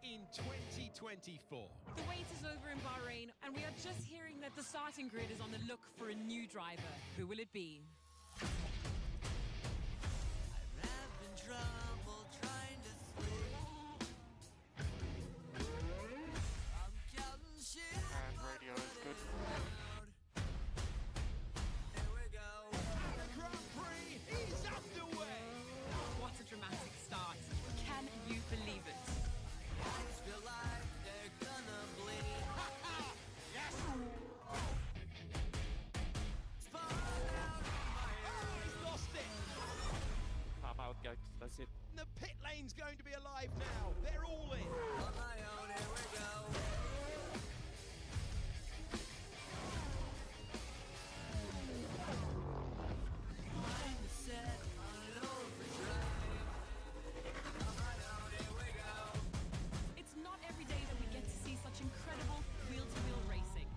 in 2024. The wait is over in Bahrain, and we are just hearing that the starting grid is on the look for a new driver. Who will it be? I'm having trouble trying to sleep. I'm counting shit. And radio is good. Here we go. The Grand Prix is underway. What a dramatic start. Can you believe it? I just feel like they're gonna bleed. Yes! Spawn out of my Oh, he's lost it. Pop out, guys. That's it. The pit lane's going to be alive now. They're all in. on my own. Here we go. Mind is set on an overdrive. On my own. Here we go. It's not every day that we get to see such incredible wheel-to-wheel racing.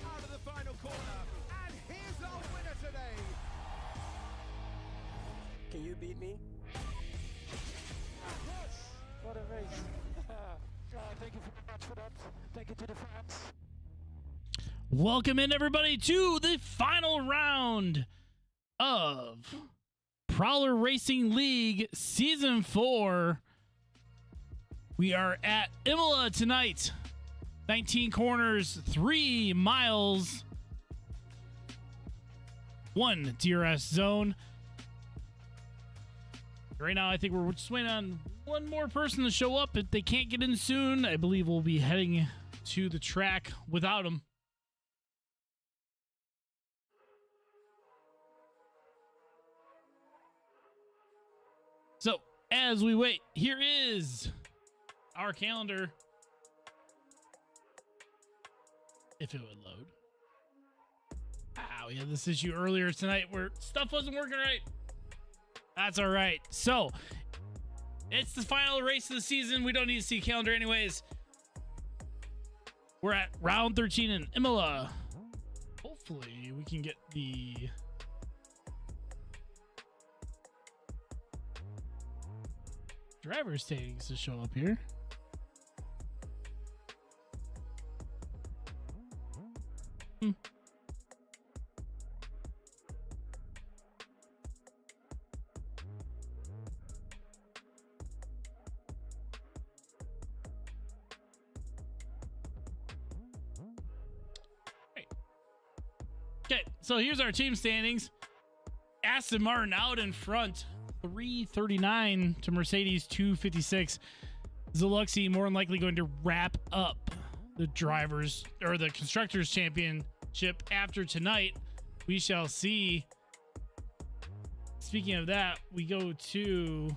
Out of the final corner. And here's our winner today. Can you beat me? What a race. Thank you very much for that. Thank you to the fans. Welcome in, everybody, to the final round of Prowler Racing League Season 4. We are at Imola tonight. 19 corners, 3 miles, 1 DRS zone. Right now, I think we're just waiting on one more person to show up. If they can't get in soon, I believe we'll be heading to the track without them. So, as we wait, here is our calendar. If it would load. We had this issue earlier tonight where stuff wasn't working right. That's all right. So, it's the final race of the season. We don't need to see a calendar anyways. We're at round 13 in Imola. Hopefully, we can get the driver's standings to show up here. Okay, so here's our team standings. Aston Martin out in front, 339 to Mercedes 256. Zaluxy more than likely going to wrap up the drivers or the constructors championship after tonight. We shall see. Speaking of that, we go to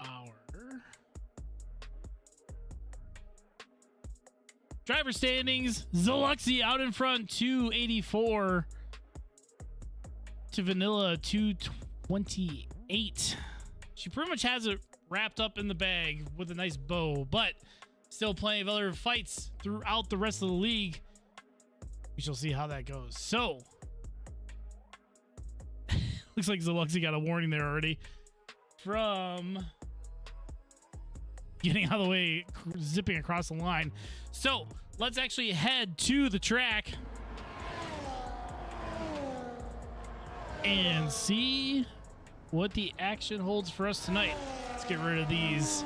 our driver standings. Zaluxy out in front, 284 to Vanilla 228. She pretty much has it wrapped up in the bag with a nice bow, but still plenty of other fights throughout the rest of the league. We shall see how that goes. So, looks like Zaluxy got a warning there already from getting out of the way, zipping across the line. So, let's actually head to the track and see what the action holds for us tonight. Let's get rid of these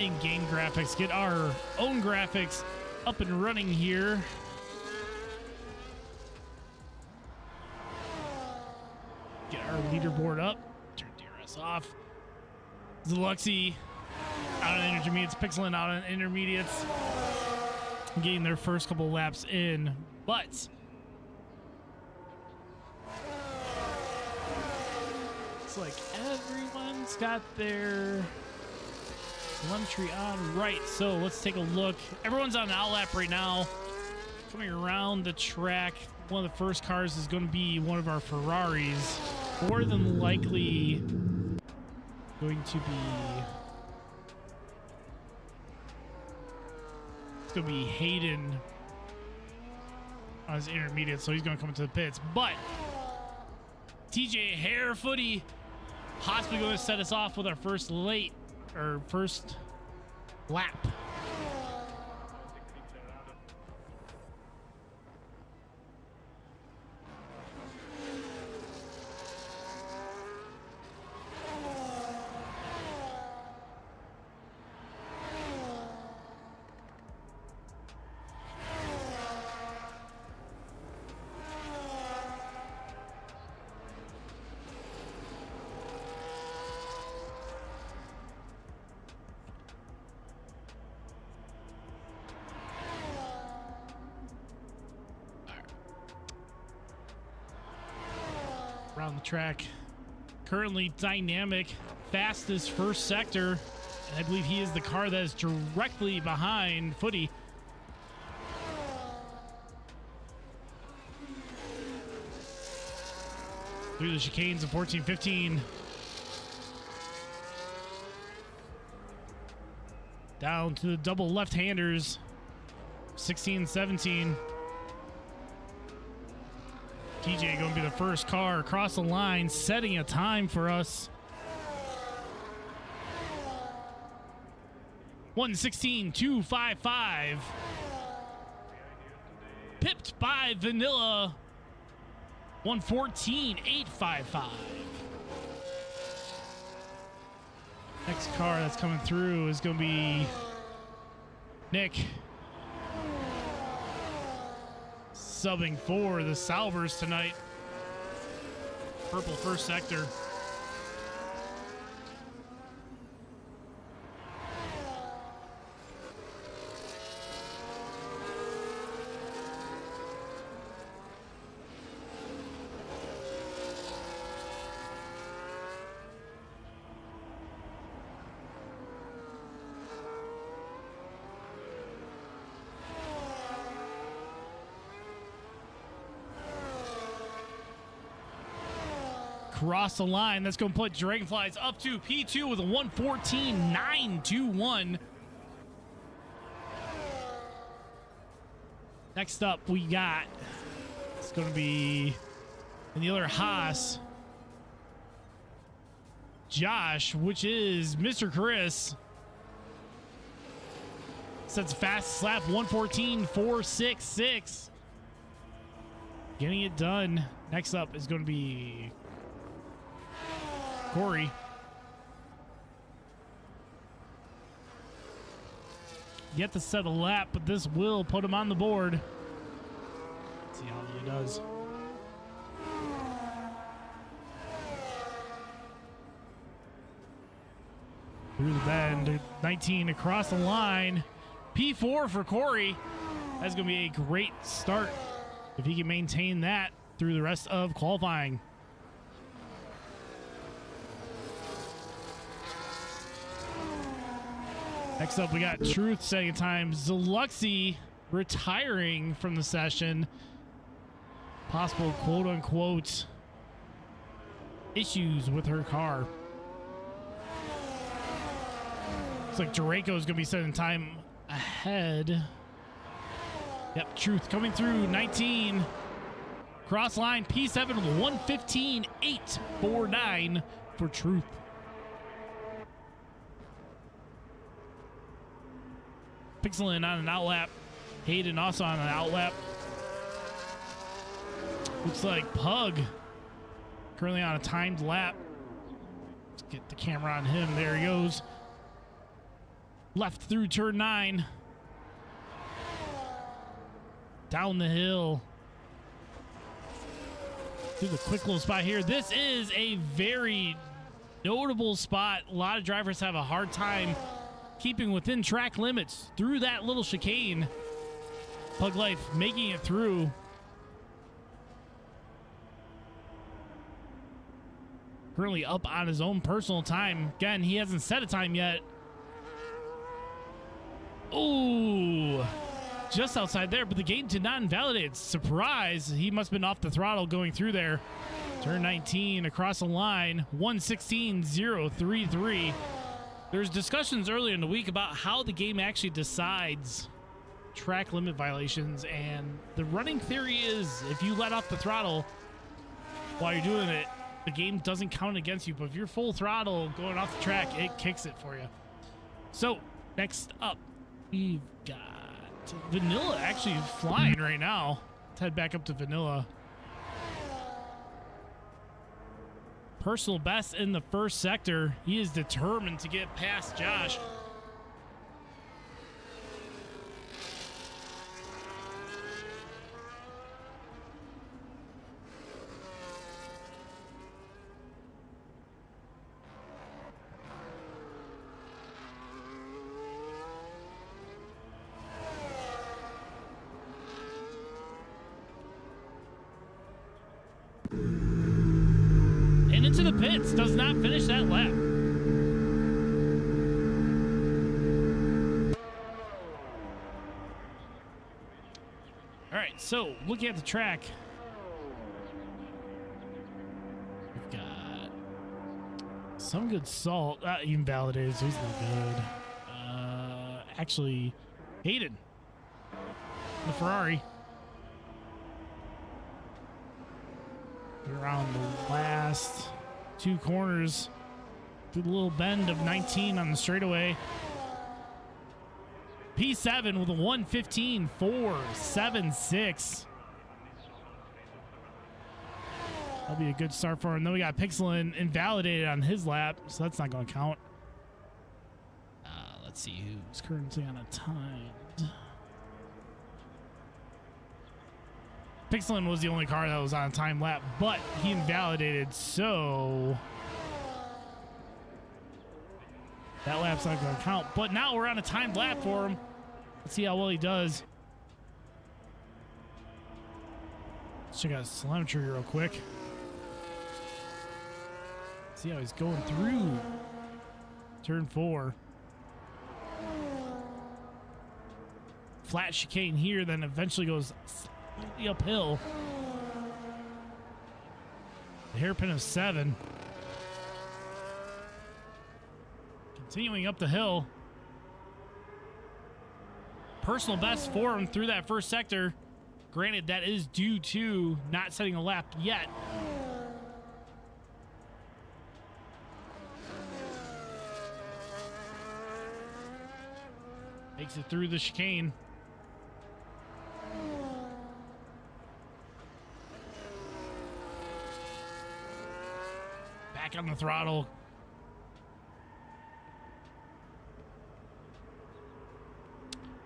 in-game graphics, get our own graphics up and running here. Get our leaderboard up, turn DRS off. Zaluxy out on intermediates, Pixelin out on intermediates, getting their first couple laps in, but looks like everyone's got their telemetry on right. So let's take a look. Everyone's on an outlap right now, coming around the track. One of the first cars is going to be one of our Ferraris, more than likely going to be Hayden on his intermediate, so he's going to come into the pits. But TJ Harefooty possibly going to set us off with our first lap. Around the track, currently dynamic, fastest first sector, and I believe he is the car that is directly behind Footy. Through the chicanes of 14-15. Down to the double left-handers, 16-17. TJ going to be the first car across the line, setting a time for us. 1:16.255. Pipped by Vanilla. 1:14.855. Next car that's coming through is going to be Nick. Subbing for the Salvers tonight. Purple first sector. Across the line, that's going to put Dragonflies up to P2 with a 1:14.921. Next up, we got, it's going to be in the other Haas, Josh, which is Mr. Chris. Sets a fast slap, 1:14.466. Getting it done. Next up is going to be Corey. Yet to set a lap, but this will put him on the board. Let's see how he does. Through the bend, 19 across the line. P4 for Corey. That's going to be a great start if he can maintain that through the rest of qualifying. Next up, we got Truth second time. Zaluxy retiring from the session. Possible quote-unquote issues with her car. Looks like Draco is going to be setting time ahead. Yep, Truth coming through, 19. Cross line, P7 with 1:15.849 for Truth. Pixelin on an outlap. Hayden also on an outlap. Looks like Pug currently on a timed lap. Let's get the camera on him. There he goes. Left through turn 9. Down the hill. Through the quick little spot here. This is a very notable spot. A lot of drivers have a hard time keeping within track limits through that little chicane. Pug Life making it through. Currently up on his own personal time. Again, he hasn't set a time yet. Ooh, just outside there, but the game did not invalidate. Surprise, he must have been off the throttle going through there. Turn 19 across the line, 1:16.033. There's discussions earlier in the week about how the game actually decides track limit violations, and the running theory is if you let off the throttle while you're doing it, the game doesn't count against you, but if you're full throttle going off the track, it kicks it for you. So next up, we've got Vanilla actually flying right now. Let's head back up to Vanilla. Personal best in the first sector. He is determined to get past Josh. Into the pits, does not finish that lap. All right, so looking at the track, we've got some good salt. Even validated, so he's not good. Actually, Hayden, the Ferrari. Around the last two corners through the little bend of 19 on the straightaway. P7 with a 1:15.476. That'll be a good start for him. And then we got Pixelin invalidated on his lap, so that's not going to count. Let's see who's currently on a time. Pixelin was the only car that was on a time lap, but he invalidated, so that lap's not going to count. But now we're on a timed lap for him. Let's see how well he does. Let's check out his telemetry real quick. See how he's going through turn 4. Flat chicane here, then eventually goes the uphill. The hairpin of 7. Continuing up the hill. Personal best for him through that first sector. Granted, that is due to not setting a lap yet. Makes it through the chicane. Back on the throttle.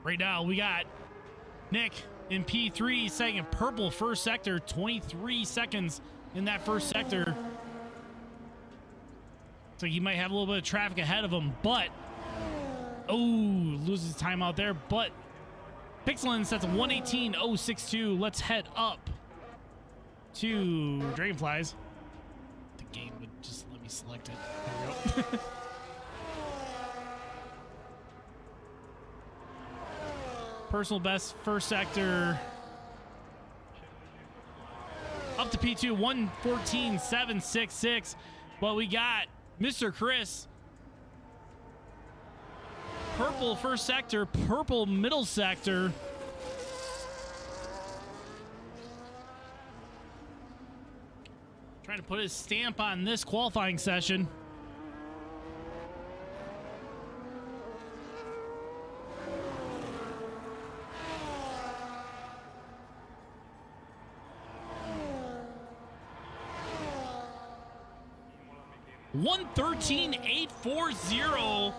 Right now, we got Nick in P3 setting a purple first sector, 23 seconds in that first sector. So he might have a little bit of traffic ahead of him, but loses time out there. But Pixelin sets a 1:18.062. Let's head up to Dragonflies. The game would just let me select it. There we go. Personal best first sector up to P2, 1:14.766. But we got Mr. Chris. Purple first sector, purple middle sector. Trying to put his stamp on this qualifying session. $1:13.840.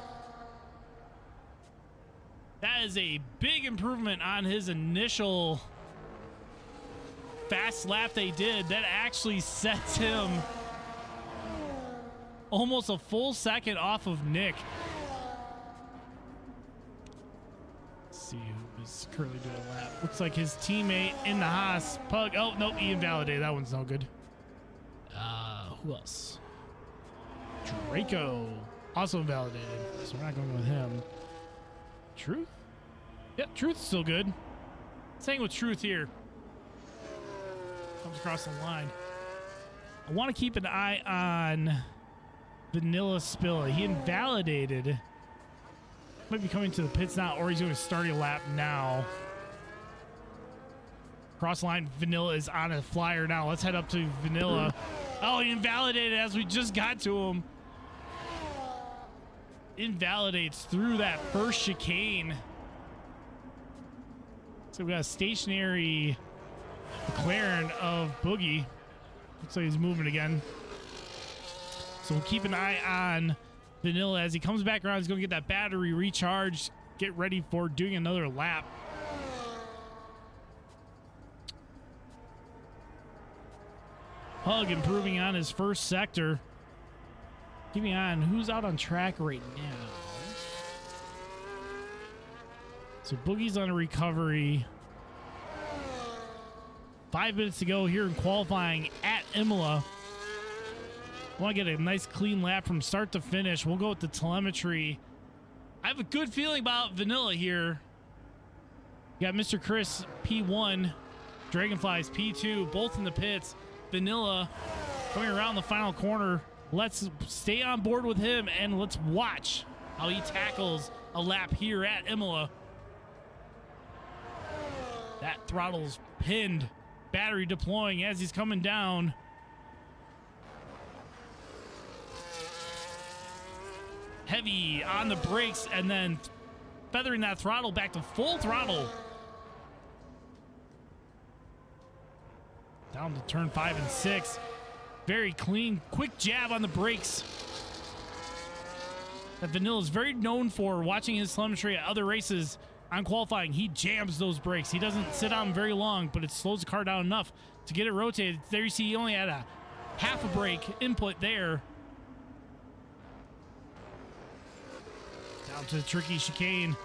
That is a big improvement on his initial fast lap they did. That actually sets him almost a full second off of Nick. Let's see who is currently doing a lap. Looks like his teammate in the Haas, Pug. Oh, nope, he invalidated. That one's no good. Who else? Draco. Also invalidated. So we're not going with him. Truth? Yep, Truth's still good. Staying with Truth here. Comes across the line. I want to keep an eye on Vanilla Spilla. He invalidated Might be coming to the pits now, or he's going to start a lap now. Cross line, Vanilla is on a flyer now. Let's head up to Vanilla. Oh, he invalidated as we just got to him. Invalidates through that first chicane. So we got a stationary McLaren of Boogie. Looks like he's moving again. So we'll keep an eye on Vanilla as he comes back around. He's going to get that battery recharged. Get ready for doing another lap. Hug improving on his first sector. Keeping on who's out on track right now. So Boogie's on a recovery. 5 minutes to go here in qualifying at Imola. Want to get a nice clean lap from start to finish. We'll go with the telemetry. I have a good feeling about Vanilla here. You got Mr. Chris P1, Dragonflies P2, both in the pits. Vanilla coming around the final corner. Let's stay on board with him and let's watch how he tackles a lap here at Imola. That throttle's pinned. Battery deploying as he's coming down. Heavy on the brakes and then feathering that throttle back to full throttle. Down to turn 5 and 6. Very clean, quick jab on the brakes. That Vanilla is very known for. Watching his telemetry at other races on qualifying, he jams those brakes. He doesn't sit on them very long, but it slows the car down enough to get it rotated. There you see he only had a half a brake input there. Down to the tricky chicane.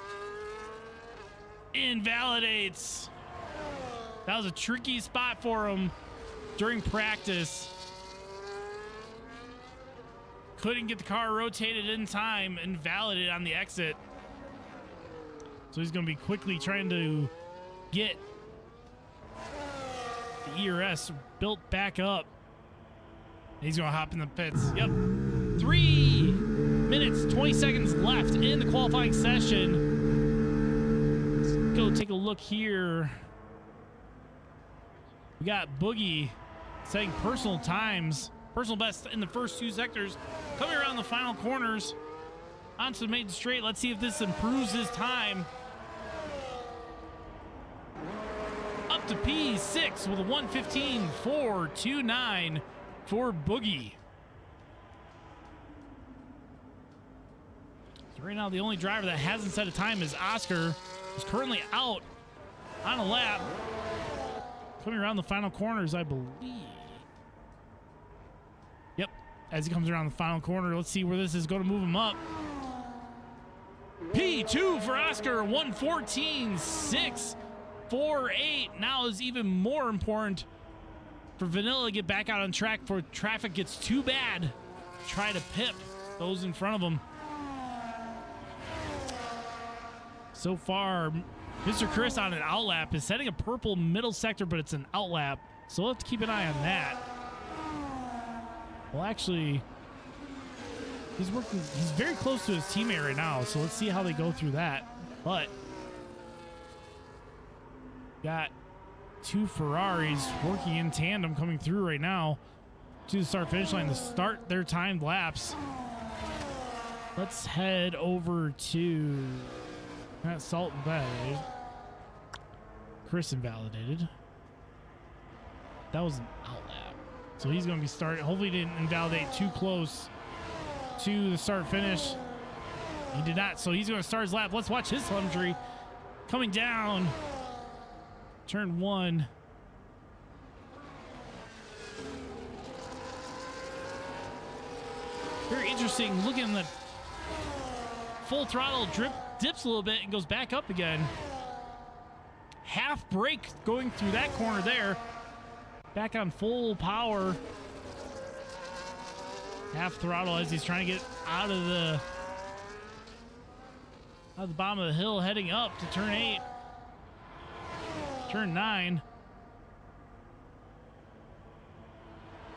Invalidates. That was a tricky spot for him during practice. Couldn't get the car rotated in time. Invalidated on the exit. So he's going to be quickly trying to get the ERS built back up. He's going to hop in the pits. Yep. 3 minutes, 20 seconds left in the qualifying session. Let's go take a look here. We got Boogie setting personal times, personal best in the first 2 sectors. Coming around the final corners onto the main straight. Let's see if this improves his time. Up to P6 with a 1:15.429 for Boogie. So right now the only driver that hasn't set a time is Oscar, who's currently out on a lap. Coming around the final corners, I believe. Yep, as he comes around the final corner, let's see where this is going to move him up. P2 for Oscar, 1:14.648. Now is even more important for Vanilla to get back out on track before traffic gets too bad. Try to pip those in front of him. So far, Mr. Chris on an outlap is setting a purple middle sector, but it's an outlap. So we'll have to keep an eye on that. Well, actually, he's very close to his teammate right now. So let's see how they go through that. But got 2 Ferraris working in tandem coming through right now to the start finish line to start their timed laps. Let's head over to Salt Bay. Chris invalidated. That was an outlap. So he's going to be starting. Hopefully he didn't invalidate too close to the start finish. He did not. So he's going to start his lap. Let's watch his telemetry. Coming down. Turn 1. Very interesting. Looking at the full throttle dips a little bit and goes back up again. Half brake going through that corner there. Back on full power. Half throttle as he's trying to get out of the bottom of the hill, heading up to turn 8. Turn 9.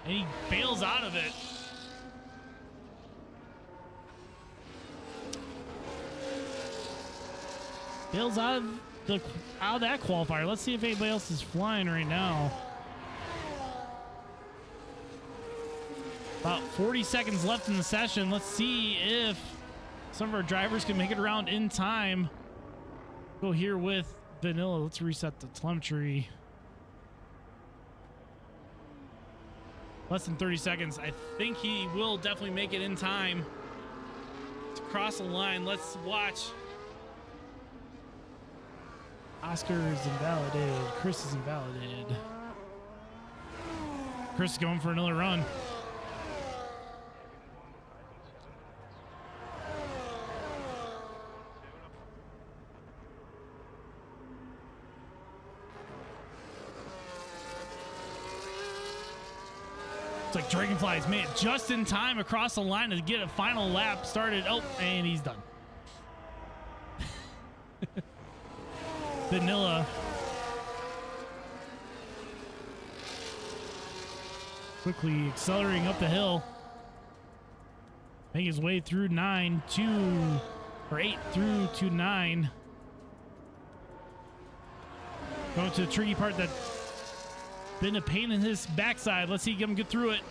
And he bails out of it. Bale's out of that qualifier. Let's see if anybody else is flying right now. About 40 seconds left in the session. Let's see if some of our drivers can make it around in time. Go here with Vanilla. Let's reset the telemetry. Less than 30 seconds. I think he will definitely make it in time to cross the line. Let's watch. Oscar is invalidated. Chris is invalidated. Chris is going for another run. It's like Dragonflies made it just in time across the line to get a final lap started. Oh, and he's done. Vanilla quickly accelerating up the hill, making his way through 8 through to 9. Going to the tricky part that been a pain in his backside. Let's see him get through it.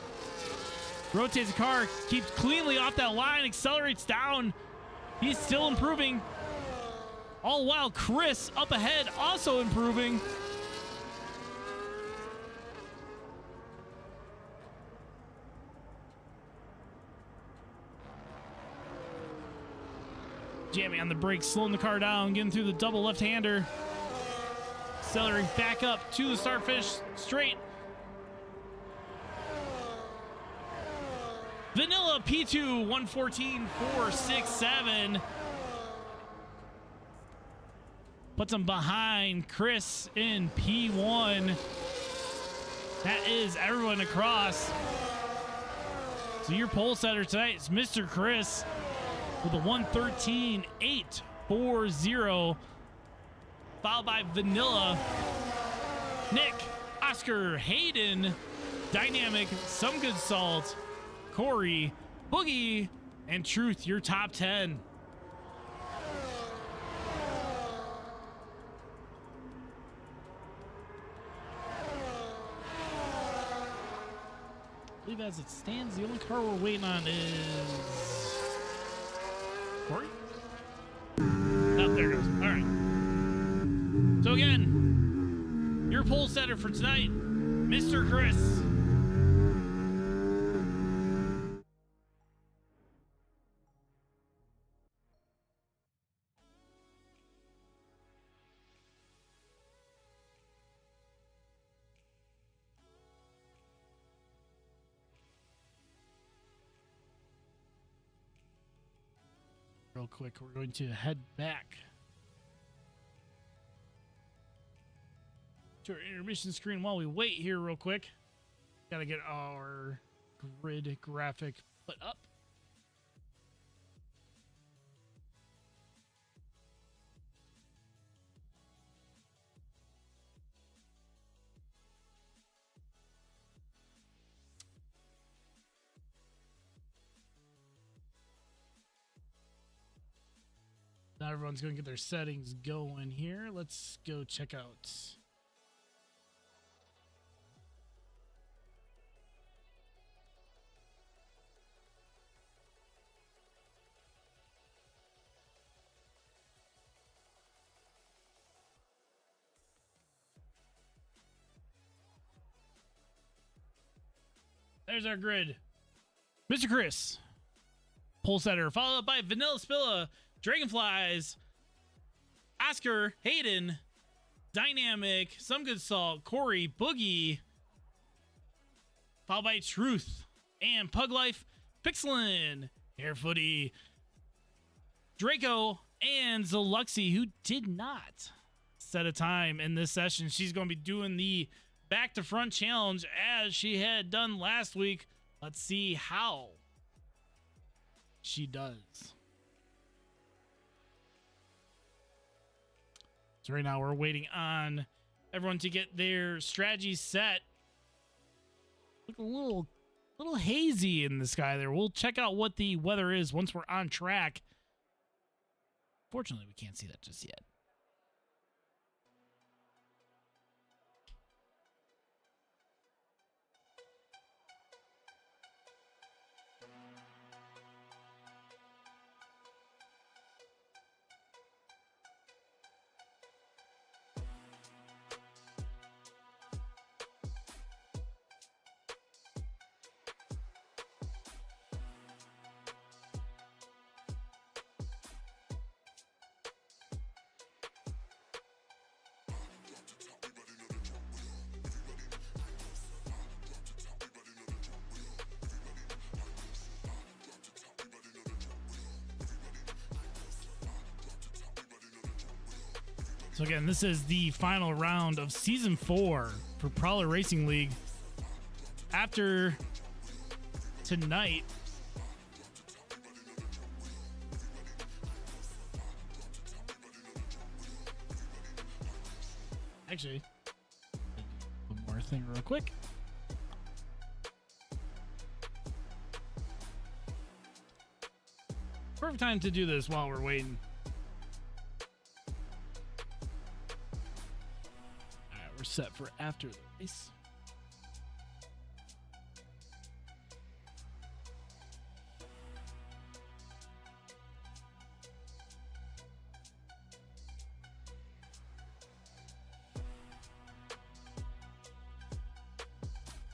Rotates the car, keeps cleanly off that line, accelerates down. He's still improving. All while Chris up ahead also improving. Jamming on the brakes, slowing the car down, getting through the double left-hander. Accelerating back up to the start finish straight. Vanilla P2 114.467 puts him behind Chris in P1. That is everyone across. So your pole setter tonight is Mr. Chris with a 113.840. Followed by Vanilla, Nick, Oscar, Hayden, Dynamic, Some Good Salt, Corey, Boogie, and Truth, your top 10. I believe as it stands, the only car we're waiting on is Corey? Oh, there it goes. All right. So again, your pole setter for tonight, Mr. Chris. Real quick, we're going to head back to our intermission screen while we wait here real quick. Gotta get our grid graphic put up. Now everyone's going to get their settings going here. Let's go check out. There's our grid. Mr. Chris, pole setter, followed up by Vanilla Spilla, Dragonflies, Oscar, Hayden, Dynamic, Some Good Salt, Corey, Boogie, followed by Truth, and Pug Life, Pixelin, Airfooty, Draco, and Zaluxi, who did not set a time in this session. She's going to be doing the back to front challenge as she had done last week. Let's see how she does. So right now we're waiting on everyone to get their strategy set. Look a little hazy in the sky there. We'll check out what the weather is once we're on track. Fortunately, we can't see that just yet. So again, this is the final round of Season 4 for Prowler Racing League. After tonight, actually, one more thing real quick. Perfect time to do this while we're waiting. Alright, we're set for after the race.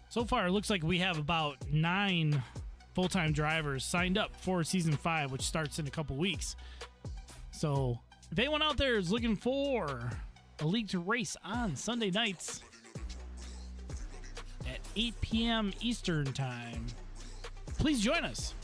So far, it looks like we have about 9 full-time drivers signed up for Season 5, which starts in a couple weeks. So if anyone out there is looking for a league to race on Sunday nights at 8 p.m. Eastern Time, please join us.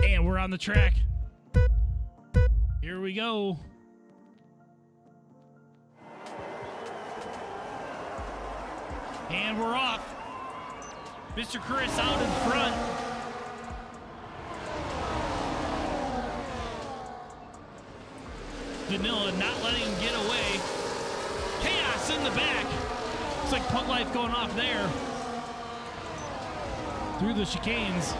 And we're on the track. Here we go. And we're off. Mr. Chris out in front. Vanilla not letting him get away. Chaos in the back. Looks like Pug Life going off there. Through the chicanes.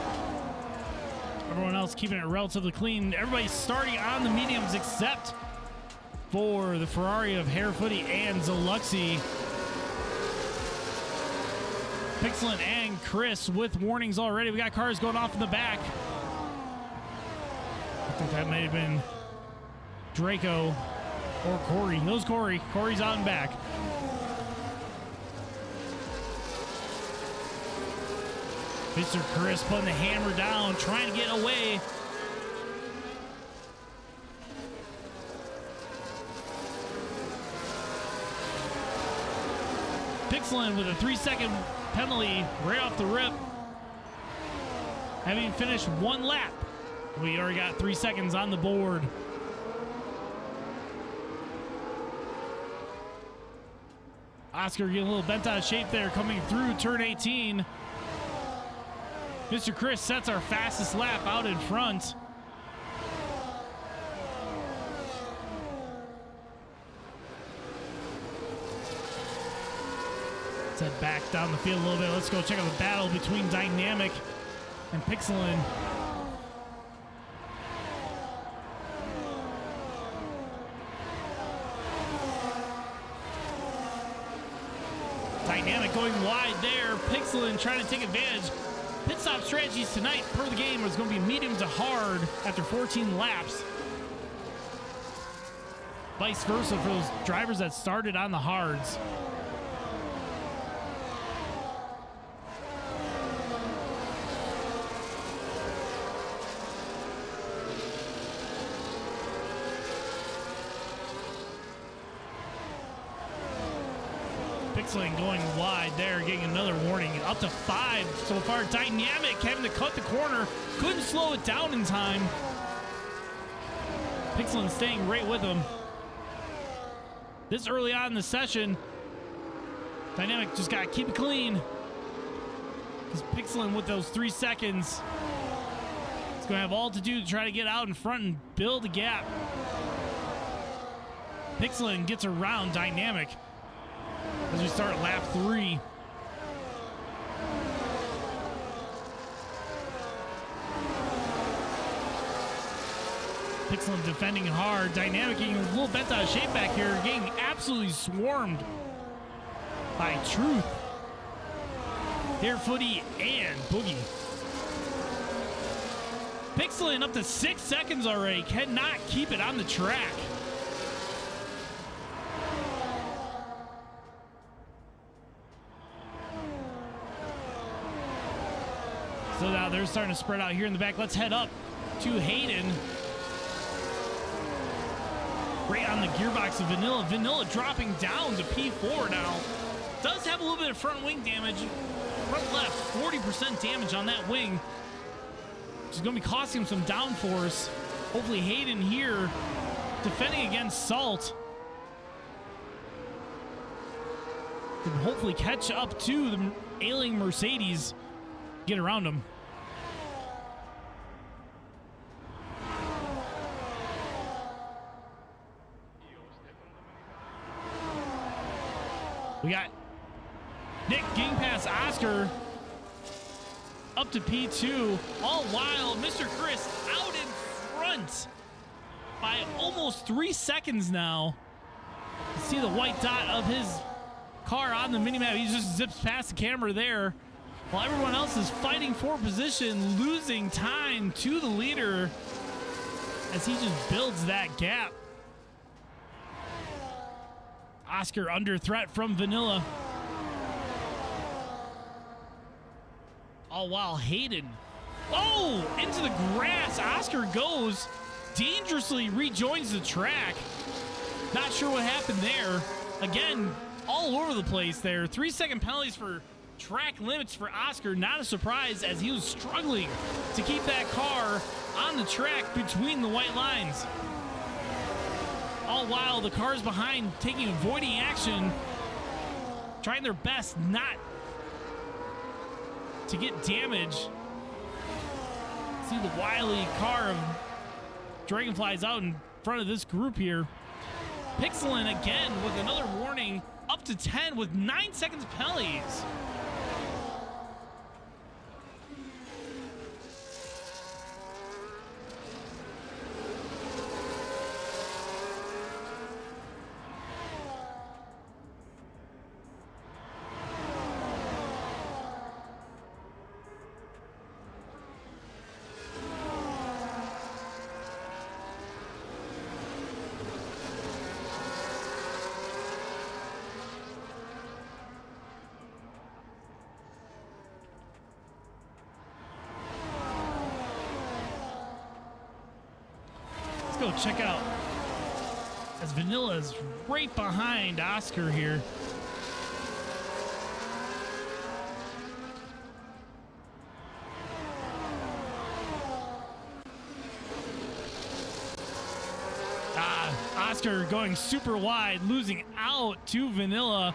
Everyone else keeping it relatively clean. Everybody's starting on the mediums except for the Ferrari of Harefooty and Zaluxi. Pixelant and Chris with warnings already. We got cars going off in the back. I think that may have been Draco or Corey. That was Corey. Corey's out and back. Mr. Chris putting the hammer down, trying to get away. Pixelant with a 3-second penalty right off the rip. Having finished 1 lap. We already got 3 seconds on the board. Oscar getting a little bent out of shape there coming through turn 18. Mr. Chris sets our fastest lap out in front. Let's head back down the field a little bit. Let's go check out the battle between Dynamic and Pixelant. Dynamic going wide there. Pixelant trying to take advantage. Pit stop strategies tonight per the game is going to be medium to hard after 14 laps. Vice versa for those drivers that started on the hards. Pixelant going wide there, getting another warning. Up to 5 so far. Dynamic having to cut the corner. Couldn't slow it down in time. Pixelant staying right with him. This early on in the session, Dynamic just got to keep it clean. Because Pixelant with those 3 seconds is going to have all to do to try to get out in front and build a gap. Pixelant gets around Dynamic as we start lap 3. Pixelant defending hard. Dynamic getting a little bent out of shape back here. Getting absolutely swarmed by Truth, Harefooty, and Boogie. Pixelant up to 6 seconds already. Cannot keep it on the track. So now they're starting to spread out here in the back. Let's head up to Hayden. Right on the gearbox of Vanilla. Vanilla dropping down to P4 now. Does have a little bit of front wing damage. Front left, 40% damage on that wing. Which is going to be costing him some downforce. Hopefully Hayden here defending against Salt can hopefully catch up to the ailing Mercedes. Get around him. We got Nick getting past Oscar up to P2, all while Mr. Chris out in front by almost 3 seconds now. You see the white dot of his car on the minimap. He just zips past the camera there, while everyone else is fighting for position, losing time to the leader as he just builds that gap. Oscar under threat from Vanilla. All while Hayden, oh, into the grass. Oscar goes, dangerously rejoins the track. Not sure what happened there. Again, all over the place there. 3 second penalties for track limits for Oscar. Not a surprise as he was struggling to keep that car on the track between the white lines. All while the cars behind taking avoiding action, trying their best not to get damage. See the wily car of Dragonflies out in front of this group here. Pixelant again with another warning, up to 10 with 9 seconds penalties. Go check out as Vanilla is right behind Oscar here. Oscar going super wide, losing out to Vanilla.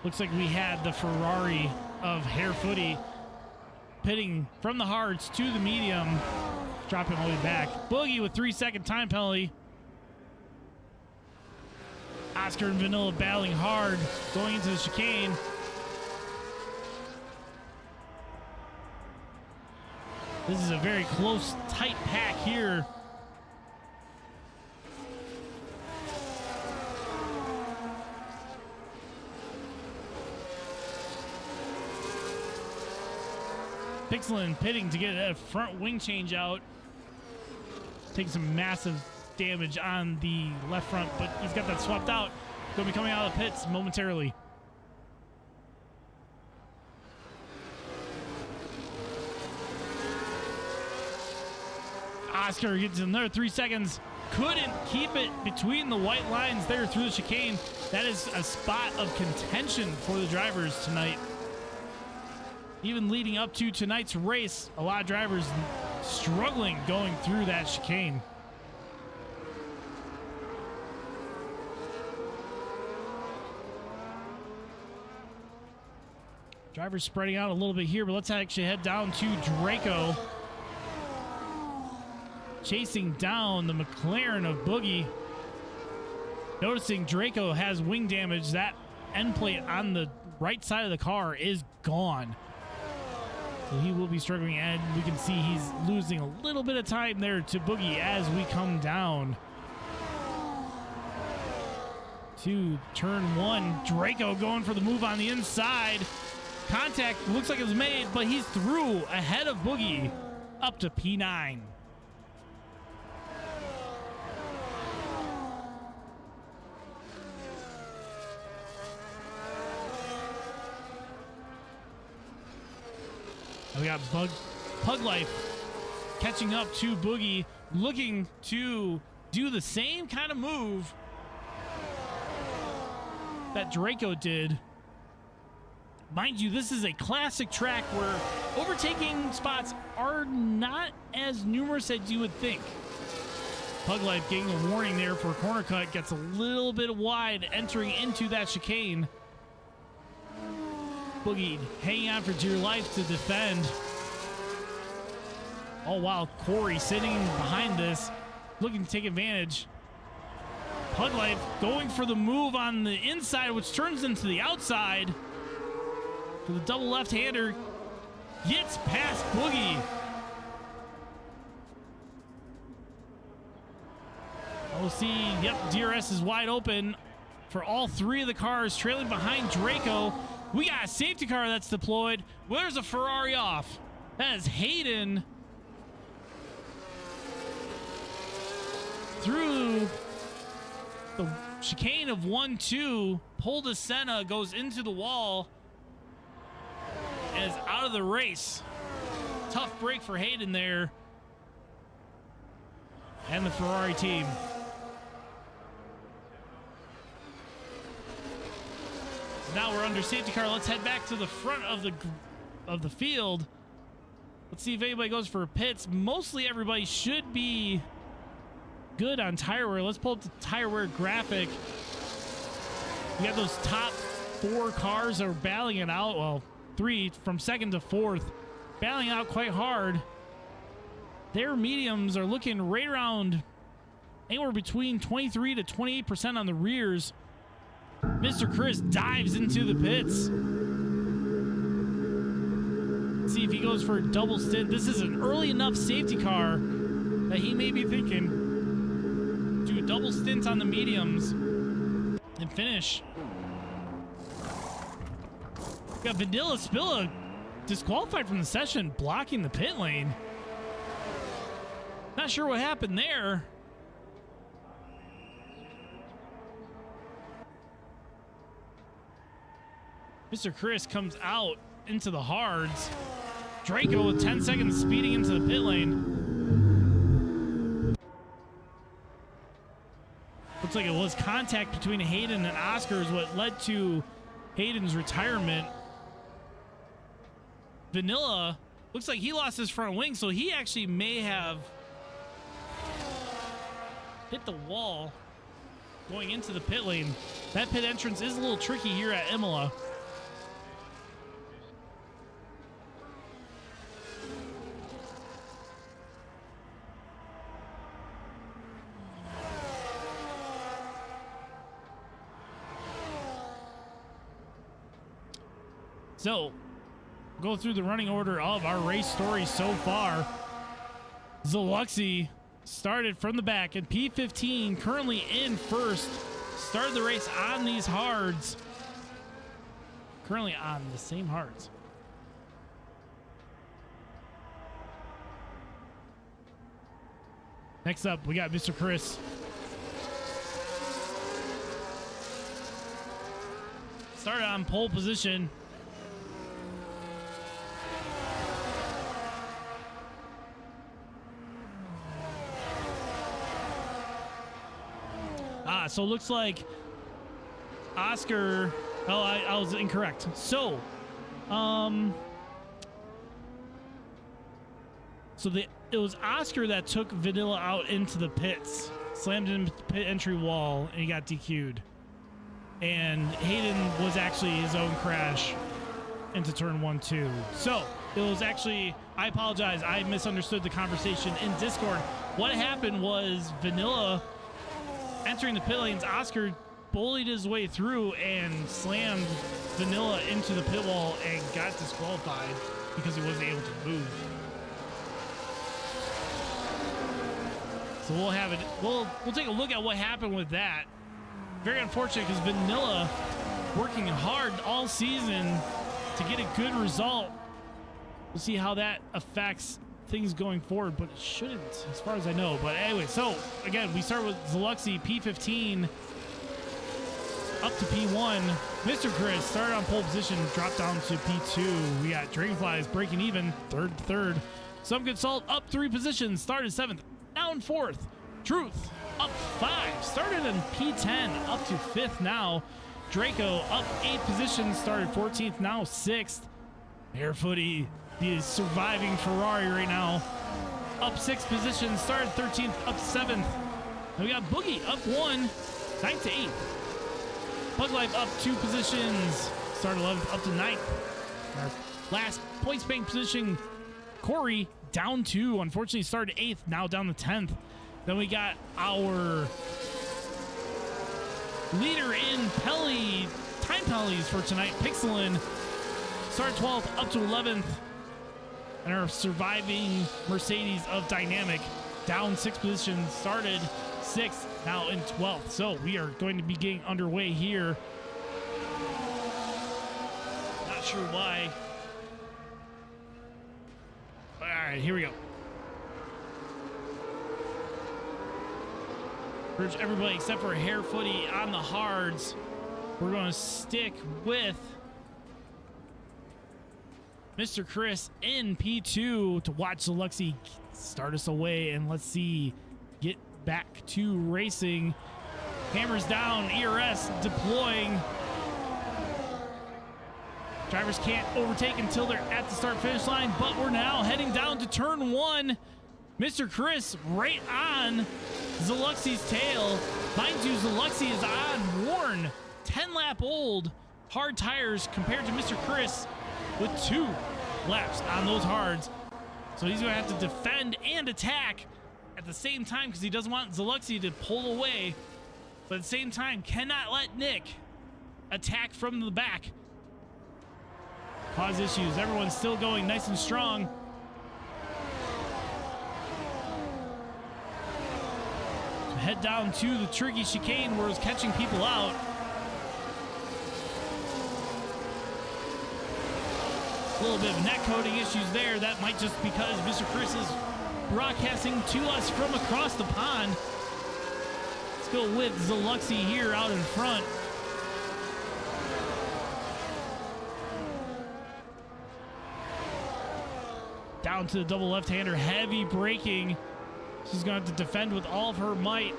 Looks like we had the Ferrari of Harefooty pitting from the hards to the medium, dropping all the way back. Boogie with 3 second time penalty. Oscar and Vanilla battling hard, going into the chicane. This is a very close, tight pack here. Pixelant pitting to get a front wing change out. Taking some massive damage on the left front, but he's got that swapped out. Going to be coming out of the pits momentarily. Oscar gets another 3 seconds. Couldn't keep it between the white lines there through the chicane. That is a spot of contention for the drivers tonight. Even leading up to tonight's race, a lot of drivers struggling going through that chicane. Drivers spreading out a little bit here, but let's actually head down to Draco. chasing down the McLaren of Boogie. Noticing Draco has wing damage. That end plate on the right side of the car is gone. So he will be struggling, and we can see he's losing a little bit of time there to Boogie as we come down to turn 1. Draco going for the move on the inside. Contact looks like it was made, but he's through ahead of Boogie up to P9. And we got Pug Life catching up to Boogie, looking to do the same kind of move that Draco did. Mind you, this is a classic track where overtaking spots are not as numerous as you would think. Pug Life getting a warning there for a corner cut, gets a little bit wide entering into that chicane. Boogie hanging on for dear life to defend. All while Corey sitting behind this, looking to take advantage. Pug Life going for the move on the inside, which turns into the outside. For the double left-hander, gets past Boogie. We'll see, yep, DRS is wide open for all three of the cars trailing behind Draco. We got a safety car that's deployed. Where's a Ferrari off? That is Hayden through the chicane of 1-2. Pole to Senna goes into the wall and is out of the race. Tough break for Hayden there and the Ferrari team. Now we're under safety car. Let's head back to the front of the field. Let's see if anybody goes for pits. Mostly everybody should be good on tire wear. Let's pull up the tire wear graphic. We got those top 4 cars that are battling it out. Well, 3 from 2nd to 4th, battling out quite hard. Their mediums are looking right around anywhere between 23 to 28% on the rears. Mr. Chris dives into the pits. Let's see if he goes for a double stint. This is an early enough safety car that he may be thinking do a double stint on the mediums and finish. We got Vanilla Spilla disqualified from the session, blocking the pit lane. Not sure what happened there. Mr. Chris comes out into the hards. Draco with 10 seconds speeding into the pit lane. Looks like it was contact between Hayden and Oscar is what led to Hayden's retirement. Vanilla looks like he lost his front wing, so he actually may have hit the wall going into the pit lane. That pit entrance is a little tricky here at Imola. So, go through the running order of our race story so far. Zaluxy started from the back and P15 currently in first. Started the race on these hards. Currently on the same hards. Next up, we got Mr. Chris. Started on pole position. So it looks like Oscar. Oh, I was incorrect. So, it was Oscar that took Vanilla out into the pits, slammed into the pit entry wall, and he got DQ'd. And Hayden was actually his own crash. into turn 1, 2. So it was actually, I apologize, I misunderstood the conversation in Discord. What happened was Vanilla entering the pit lanes, Oscar bullied his way through and slammed Vanilla into the pit wall and got disqualified because he wasn't able to move. So we'll have it. We'll take a look at what happened with that. Very unfortunate because Vanilla working hard all season to get a good result. We'll see how that affects things going forward, but it shouldn't, as far as I know. But anyway, so again, we start with Zaluxy, P15 up to P1. Mr. Chris started on pole position, dropped down to P2. We got Dragonflies breaking even, third. Some Good Salt up 3 positions, started 7th, now in 4th. Truth up 5, started in P10, up to 5th now. Draco up 8 positions, started 14th, now 6th. Barefooty, the surviving Ferrari right now, up 6 positions, started 13th, up 7th. And we got Boogie up 1, 9th to 8th. Pug Life up 2 positions, started 11th, up to 9th. Our last points bank position, Corey down 2, unfortunately started 8th, now down to 10th. Then we got our leader in time penalties for tonight, Pixelin, started 12th, up to 11th. And our surviving Mercedes of Dynamic down 6 positions, started 6th, now in 12th. So we are going to be getting underway here. Not sure why. All right, here we go. Urge everybody except for Harefooty on the hards. We're going to stick with Mr. Chris in P2 to watch Zaluxy start us away, and let's see, get back to racing. Hammers down, ERS deploying. Drivers can't overtake until they're at the start finish line, but we're now heading down to turn 1. Mr. Chris right on Zaluxy's tail. Mind you, Zaluxy is on worn 10-lap old hard tires compared to Mr. Chris with 2 laps on those hards. So he's going to have to defend and attack at the same time because he doesn't want Zaluxy to pull away, but at the same time cannot let Nick attack from the back. Cause issues. Everyone's still going nice and strong. So head down to the tricky chicane where it's catching people out. A little bit of net coding issues there. That might just because Mr. Chris is broadcasting to us from across the pond. Let's go with Zaluxy here out in front. Down to the double left-hander, heavy braking. She's going to have to defend with all of her might.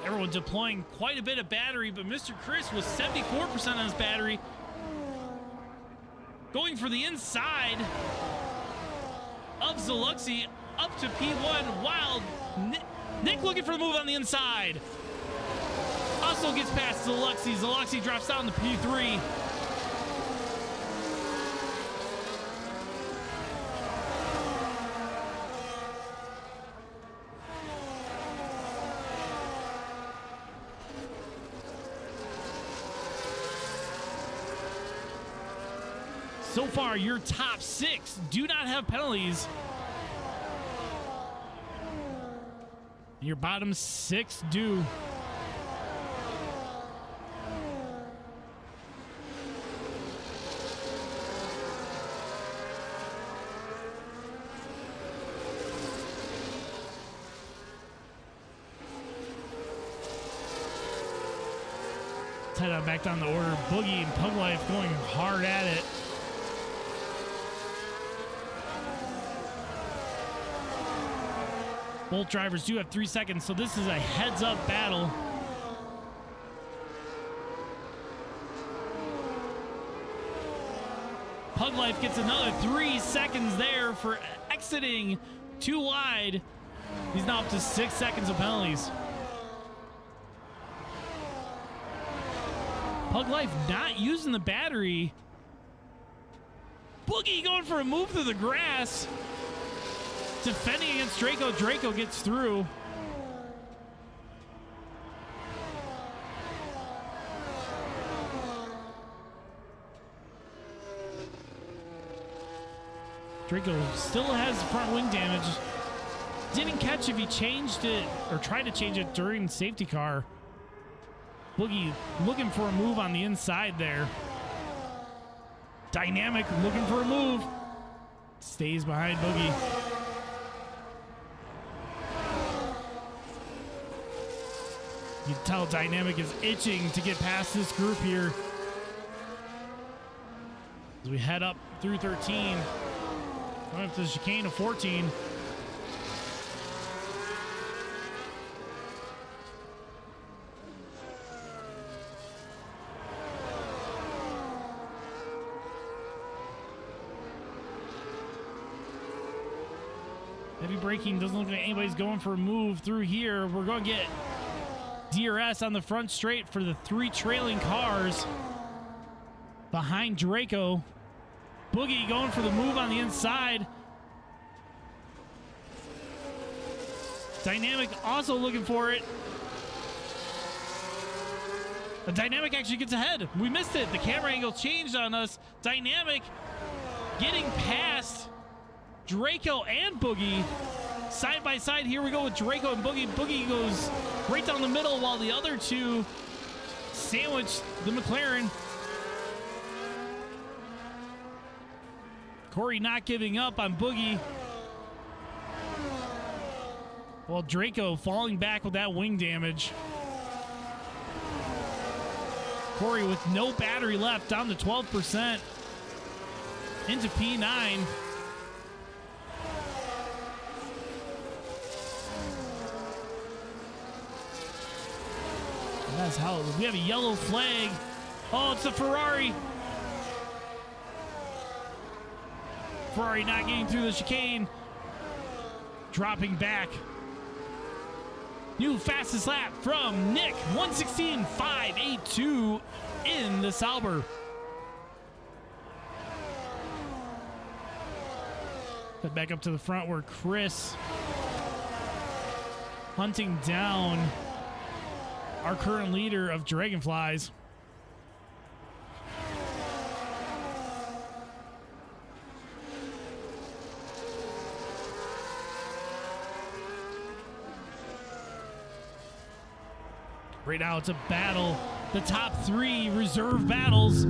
Everyone's deploying quite a bit of battery, but Mr. Chris was 74% on his battery. Going for the inside of Zaluxy up to P1. Wild Nick looking for the move on the inside. Also gets past Zaluxy. Zaluxy drops down to P3. So far, your top 6 do not have penalties. Your bottom 6 do. Let's head on back down the order. Boogie and Pug Life going hard at it. Both drivers do have 3 seconds, so this is a heads-up battle. Pug Life gets another 3 seconds there for exiting too wide. He's now up to 6 seconds of penalties. Pug Life not using the battery Boogie going for a move through the grass. Defending against Draco. Draco gets through. Draco still has front wing damage. Didn't catch if he changed it or tried to change it during safety car. Boogie looking for a move on the inside there. Dynamic looking for a move. Stays behind Boogie. You can tell Dynamic is itching to get past this group here. As we head up through 13. Going up to the chicane of 14. Heavy braking, doesn't look like anybody's going for a move through here. We're going to get DRS on the front straight for the 3 trailing cars behind Draco. Boogie going for the move on the inside. Dynamic also looking for it. The Dynamic actually gets ahead. We missed it. The camera angle changed on us. Dynamic getting past Draco and Boogie. Side by side, here we go with Draco and Boogie. Boogie goes right down the middle while the other two sandwich the McLaren. Corey not giving up on Boogie. Well, Draco falling back with that wing damage. Corey with no battery left, down to 12%. Into P9. That's how we have a yellow flag. Oh, it's a Ferrari. Ferrari not getting through the chicane. Dropping back. New fastest lap from Nick. 1:16.582 in the Sauber. Head back up to the front where Chris hunting down our current leader of Dragonflies. Right now it's a battle. The top 3 reserve battles.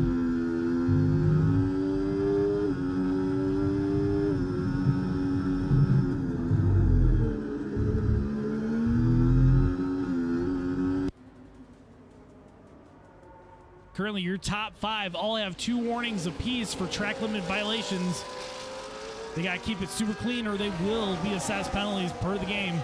Currently, your top 5 all have 2 warnings apiece for track limit violations. They got to keep it super clean or they will be assessed penalties per the game.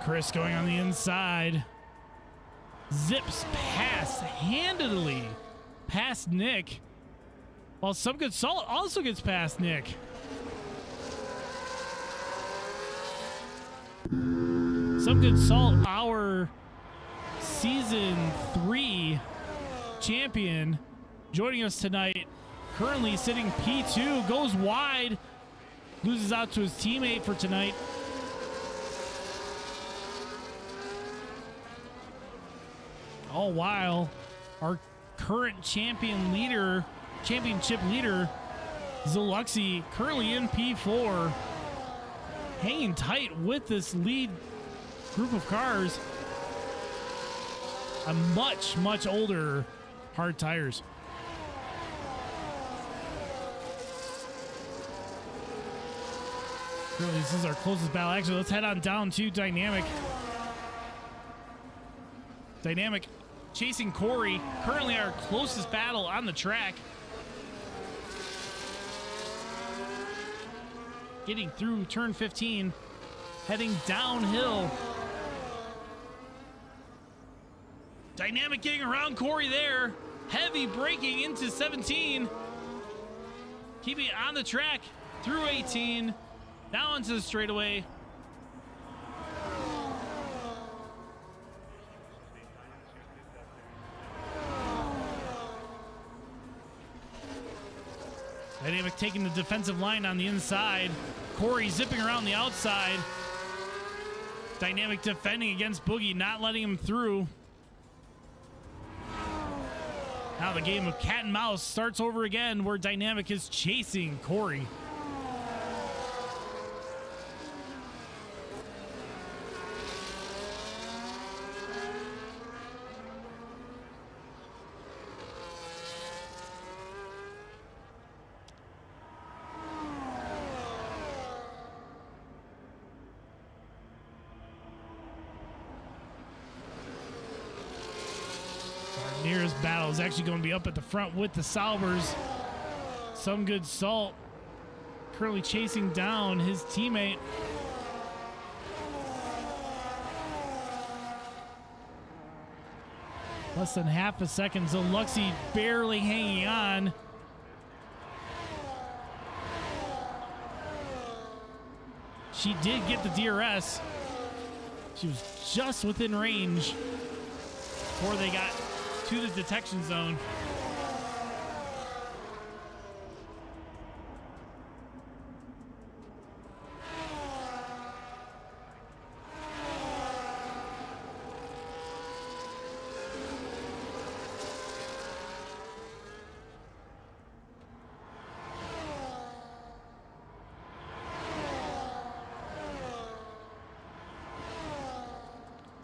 Chris going on the inside. Zips past handedly past Nick. While Some Good Salt also gets past Nick. Some Good Salt, our season 3 champion, joining us tonight. Currently sitting P2, goes wide, loses out to his teammate for tonight. All while our current championship leader, Zaluxy, currently in P4, hanging tight with this lead group of cars. A much, much older hard tires. Currently, this is our closest battle. Actually, let's head on down to Dynamic. Dynamic chasing Corey, currently our closest battle on the track. Getting through turn 15, heading downhill. Dynamic getting around Corey there. Heavy braking into 17. keeping it on the track through 18. Now into the straightaway. Dynamic taking the defensive line on the inside. Corey zipping around the outside. Dynamic defending against Boogie, not letting him through. Now the game of cat and mouse starts over again, where Dynamic is chasing Corey. Our nearest battle is actually going to be up at the front with the Saubers. Some good salt. Currently chasing down his teammate. Less than half a second. Luxy barely hanging on. She did get the DRS. She was just within range before they got to the detection zone.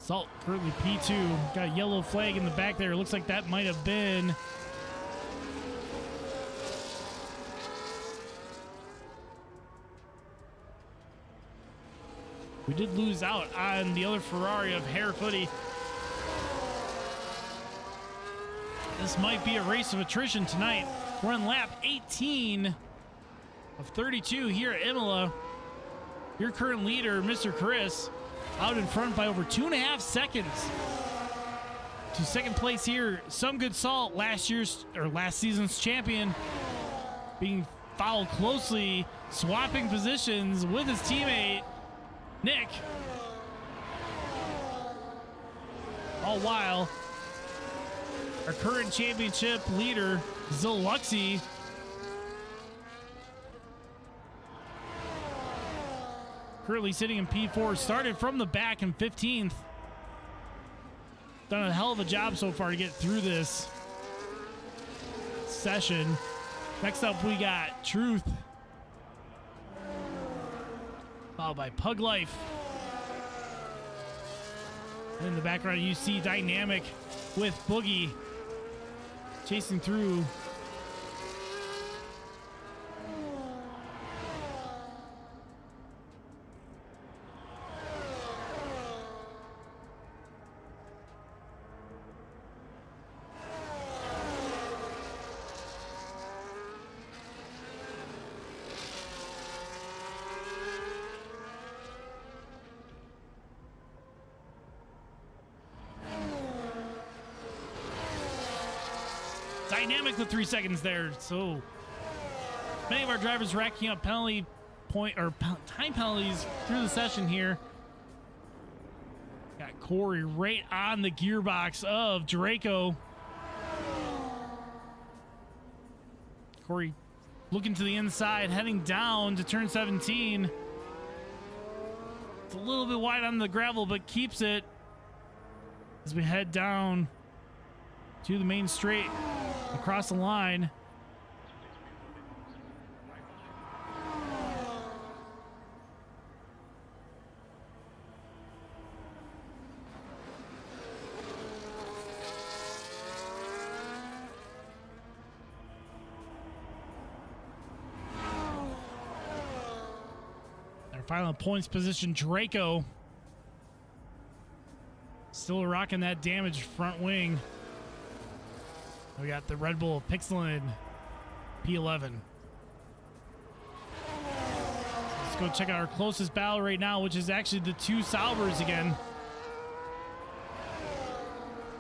Salt currently P2. Got a yellow flag in the back there. Looks like that might have been we did lose out on the other Ferrari of Hare Footy. This might be a race of attrition tonight. We're on lap 18 of 32 here at Imola. Your current leader, Mr. Chris, out in front by over 2.5 seconds to second place here. Some good salt, last season's champion, being followed closely, swapping positions with his teammate Nick. All while our current championship leader Luxy currently sitting in P4, started from the back in 15th. Done a hell of a job so far to get through this session. Next up, we got Truth, followed by Pug Life. And in the background, you see Dynamic with Boogie chasing through. Dynamic with 3 seconds there. So many of our drivers racking up penalty point or time penalties through the session here. Got Corey right on the gearbox of Draco. Corey looking to the inside, heading down to turn 17. It's a little bit wide on the gravel, but keeps it as we head down to the main straight. Across the line. Our final points position, Draco. Still rocking that damaged front wing. We got the Red Bull Pixelin P11. Let's go check out our closest battle right now, which is actually the two Saubers again.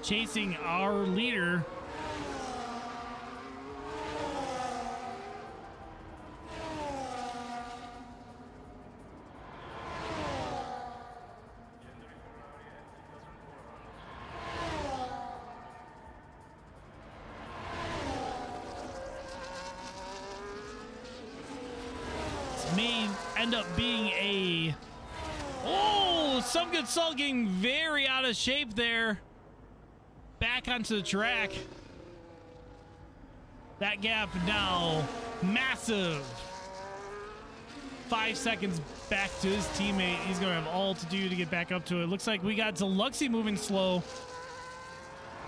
Chasing our leader. may end up being a... Oh, some good salt getting very out of shape there. Back onto the track. That gap now massive. 5 seconds back to his teammate. He's going to have all to do to get back up to it. Looks like we got Deluxy moving slow.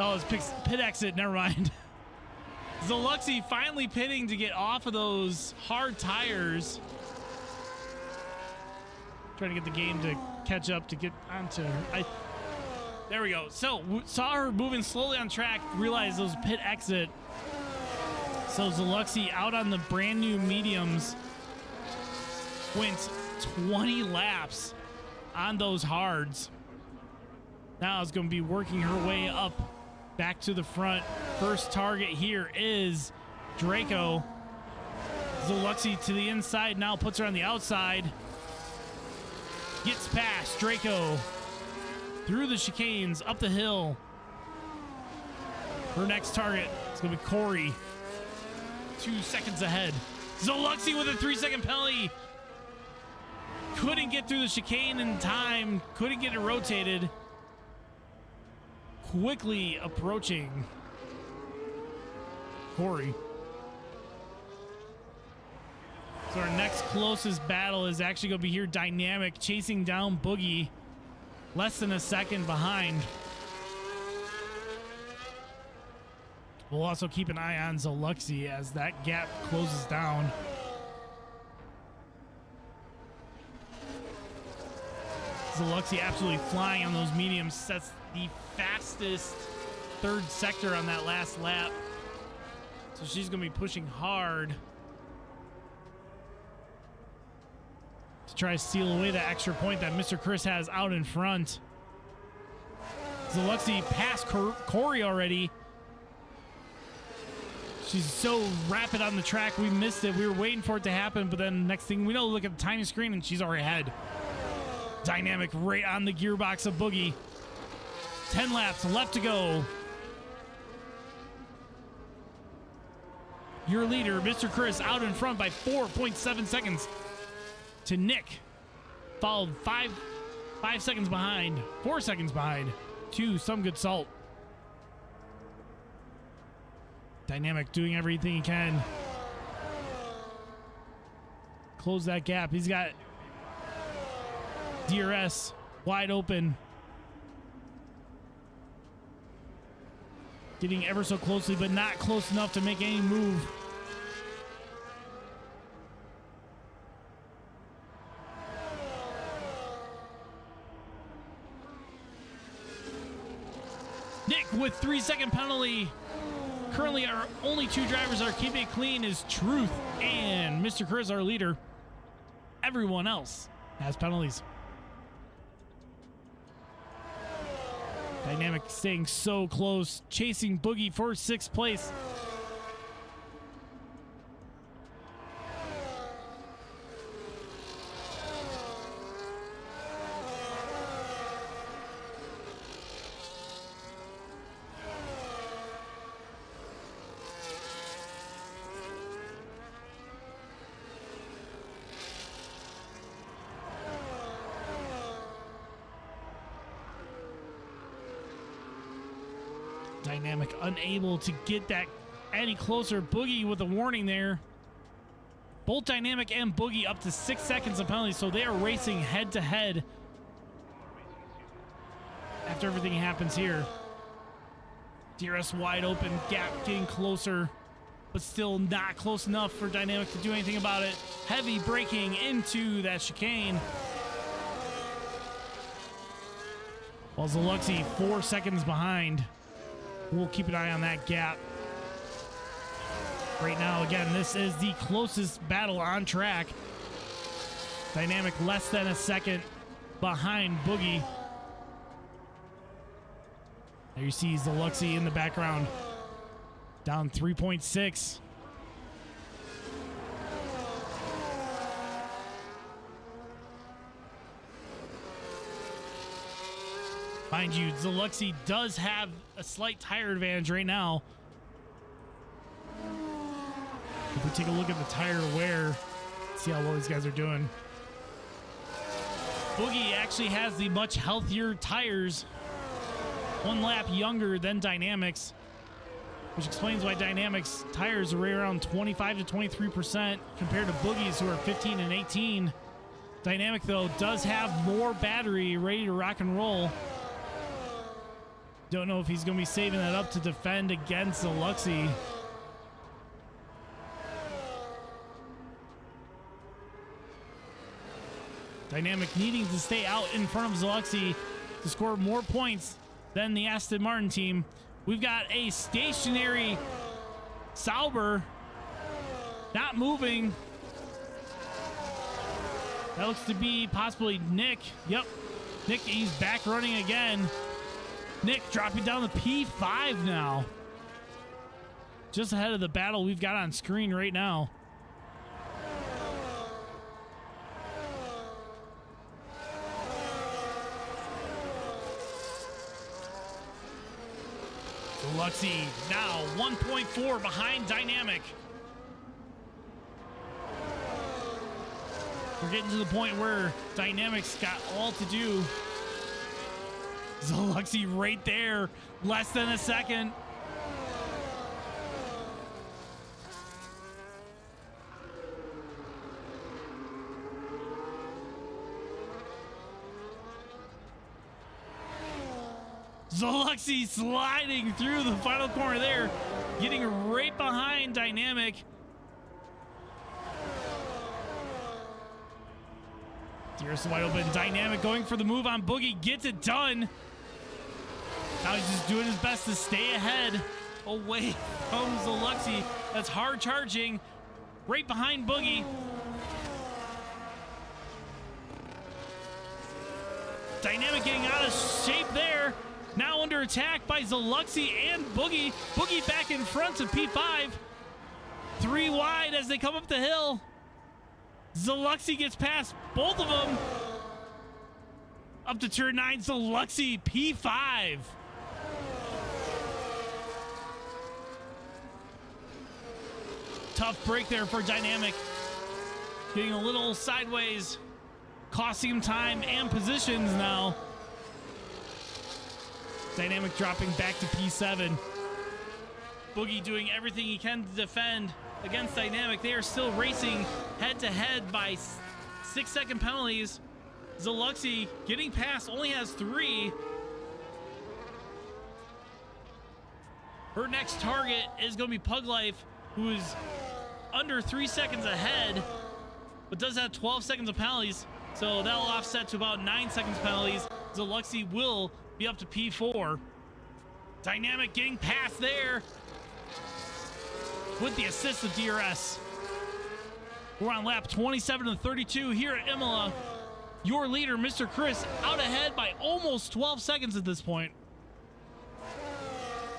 Oh, it's pit exit. Never mind. Deluxy finally pitting to get off of those hard tires. Trying to get the game to catch up to get onto her. There we go. So, saw her moving slowly on track, realized those pit exit. So, Deluxy out on the brand new mediums went 20 laps on those hards. Now it's going to be working her way up back to the front. First target here is Draco. Deluxy to the inside now, puts her on the outside. Gets past Draco through the chicanes, up the hill. Her next target is going to be Corey. 2 seconds ahead. Deluxy with a 3-second penalty. Couldn't get through the chicane in time. Couldn't get it rotated. Quickly approaching Corey. So our next closest battle is actually going to be here. Dynamic chasing down Boogie. Less than a second behind. We'll also keep an eye on Deluxy as that gap closes down. Deluxy absolutely flying on those mediums. Sets the fastest third sector on that last lap. So she's going to be pushing hard to try to steal away that extra point that Mr. Chris has out in front. Deluxy passed Corey already. She's so rapid on the track, we missed it. We were waiting for it to happen, but then next thing we know, look at the tiny screen and she's already ahead. Dynamic right on the gearbox of Boogie. 10 laps left to go. Your leader, Mr. Chris, out in front by 4.7 seconds to Nick. Followed 5 seconds behind, 4 seconds behind to Some Good Salt. Dynamic doing everything he can. Close that gap. He's got DRS wide open. Getting ever so closely, but not close enough to make any move. Nick with 3-second penalty. Currently, our only two drivers are keeping it clean is Truth and Mr. Chris, our leader. Everyone else has penalties. Dynamic staying so close, chasing Boogie for 6th place. Dynamic unable to get that any closer. Boogie with a warning there. Both Dynamic and Boogie up to 6 seconds of penalty, so they are racing head to head after everything happens here. DRS wide open, gap getting closer, but still not close enough for Dynamic to do anything about it. Heavy braking into that chicane. While Deluxy 4 seconds behind. We'll keep an eye on that gap. Right now, again, this is the closest battle on track. Dynamic less than a second behind Boogie. There you see Deluxy in the background. Down 3.6. Mind you, Deluxy does have a slight tire advantage right now. If we take a look at the tire wear, see how well these guys are doing. Boogie actually has the much healthier tires, 1 lap younger than Dynamics, which explains why Dynamics tires are right around 25 to 23% compared to Boogie's, who are 15 and 18. Dynamic, though, does have more battery ready to rock and roll. Don't know if he's going to be saving that up to defend against Zaluxy. Dynamic needing to stay out in front of Zaluxy to score more points than the Aston Martin team. We've got a stationary Sauber not moving. That looks to be possibly Nick. Yep, Nick, he's back running again. Nick dropping down to P5 now. Just ahead of the battle we've got on screen right now. Zaluxy now 1.4 behind Dynamic. We're getting to the point where Dynamic's got all to do. Zaluxy right there, less than a second. Zaluxy sliding through the final corner there, getting right behind Dynamic. DRS wide open. Dynamic going for the move on Boogie. Gets it done. Now he's just doing his best to stay ahead. Away from Zaluxy. That's hard charging. Right behind Boogie. Dynamic getting out of shape there. Now under attack by Zaluxy and Boogie. Boogie back in front of P5. 3 wide as they come up the hill. Zaluxy gets past both of them. Up to turn 9, Zaluxy P5. Tough break there for Dynamic. Getting a little sideways. Costing him time and positions now. Dynamic dropping back to P7. Boogie doing everything he can to defend against Dynamic. They are still racing head-to-head by 6-second penalties. Zaluxy getting past, only has 3. Her next target is going to be Pug Life, who is under 3 seconds ahead, but does have 12 seconds of penalties, so that'll offset to about 9 seconds penalties. Zaluxy will be up to P4. Dynamic getting past there with the assist of DRS. We're on lap 27 of 32 here at Imola. Your leader, Mr. Chris, out ahead by almost 12 seconds at this point.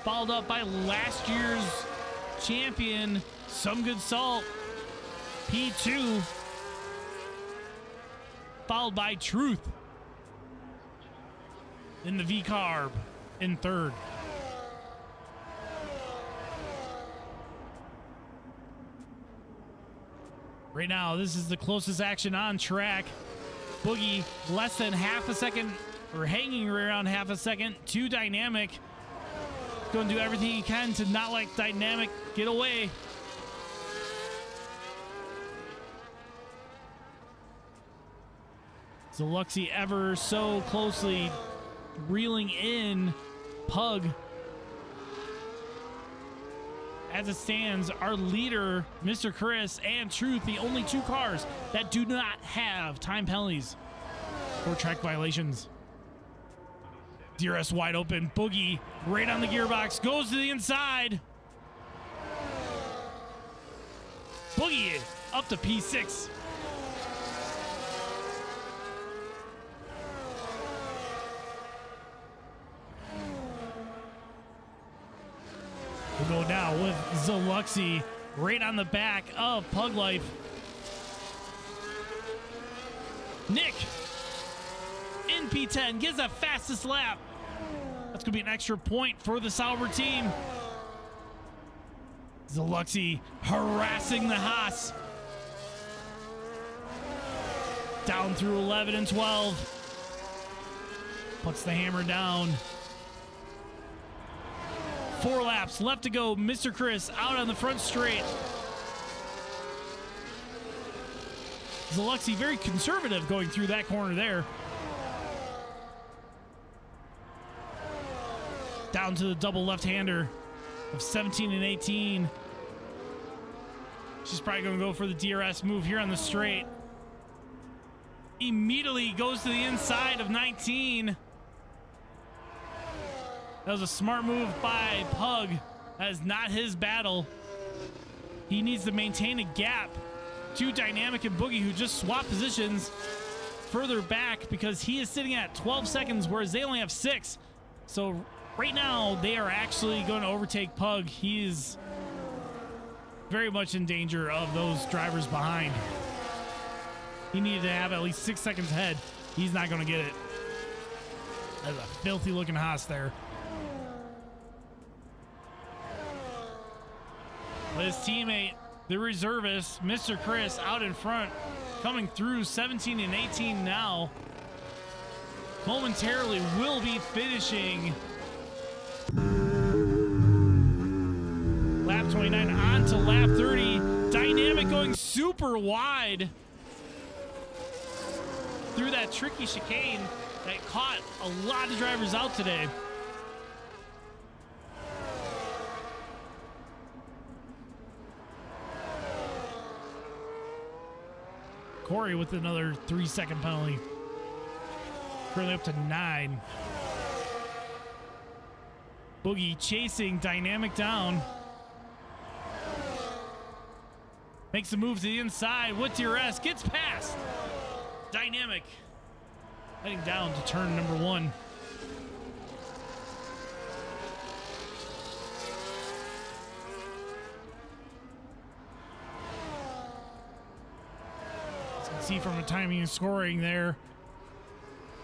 Followed up by last year's champion, Some Good Salt, P2. Followed by Truth in the V-Carb in 3rd. Right now, this is the closest action on track. Boogie less than half a second, or hanging around half a second to Dynamic. Going to do everything he can to not let Dynamic get away. Zaluxy ever so closely reeling in Pug. As it stands, our leader, Mr. Chris, and Truth, the only 2 cars that do not have time penalties or track violations. DRS wide open. Boogie right on the gearbox. Goes to the inside. Boogie up to P6. We'll go now with Zaluxy right on the back of Pug Life. Nick in P10 gets the fastest lap. That's going to be an extra point for the Sauber team. Zaluxy harassing the Haas. Down through 11 and 12. Puts the hammer down. 4 laps left to go. Mr. Chris out on the front straight. Zalexi very conservative going through that corner there. Down to the double left-hander of 17 and 18. She's probably going to go for the DRS move here on the straight. Immediately goes to the inside of 19. That was a smart move by Pug. That is not his battle. He needs to maintain a gap to Dynamic and Boogie, who just swapped positions further back because he is sitting at 12 seconds, whereas they only have 6. So right now, they are actually going to overtake Pug. He is very much in danger of those drivers behind. He needed to have at least 6 seconds ahead. He's not going to get it. That's a filthy looking Haas there. But his teammate, the reservist, Mr. Chris, out in front, coming through 17 and 18 now. Momentarily will be finishing lap 29 on to lap 30. Dynamic going super wide through that tricky chicane that caught a lot of drivers out today. Corey with another 3-second penalty. Currently up to 9. Boogie chasing Dynamic down. Makes a move to the inside with DRS. Gets past. Dynamic heading down to turn number 1. See from the timing and scoring there.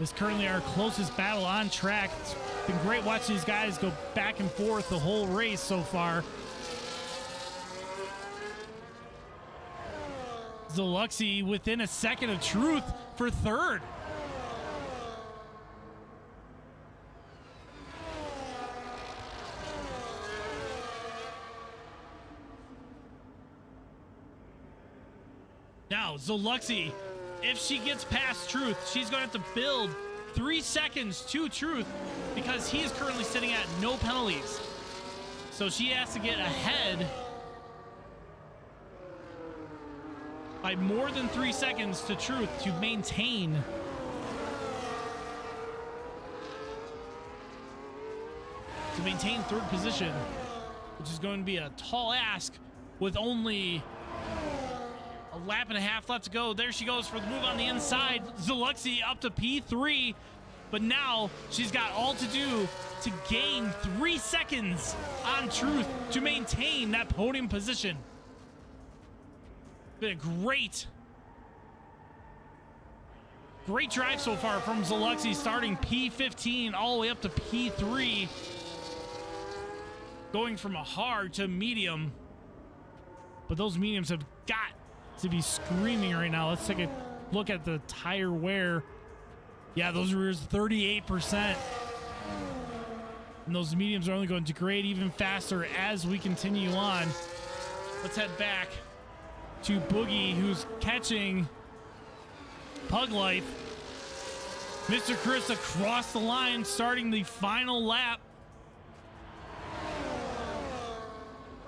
This is currently our closest battle on track. It's been great watching these guys go back and forth the whole race so far. Zalexi within a second of truth for third. Now, Zalexi, if she gets past Truth, she's going to have to build 3 seconds to Truth because he is currently sitting at no penalties. So she has to get ahead by more than 3 seconds to Truth to maintain third position, which is going to be a tall ask with only a lap and a half left to go. There she goes for the move on the inside. Zalexi up to P3, but now she's got all to do to gain 3 seconds on Truth to maintain that podium position. Been a great drive so far from Zalexi, starting P15 all the way up to P3, going from a hard to medium. But those mediums have got to be screaming right now. Let's take a look at the tire wear. Yeah, those rears 38%. And those mediums are only going to degrade even faster as we continue on. Let's head back to Boogie, who's catching Pug Life. Mr. Chris across the line, starting the final lap.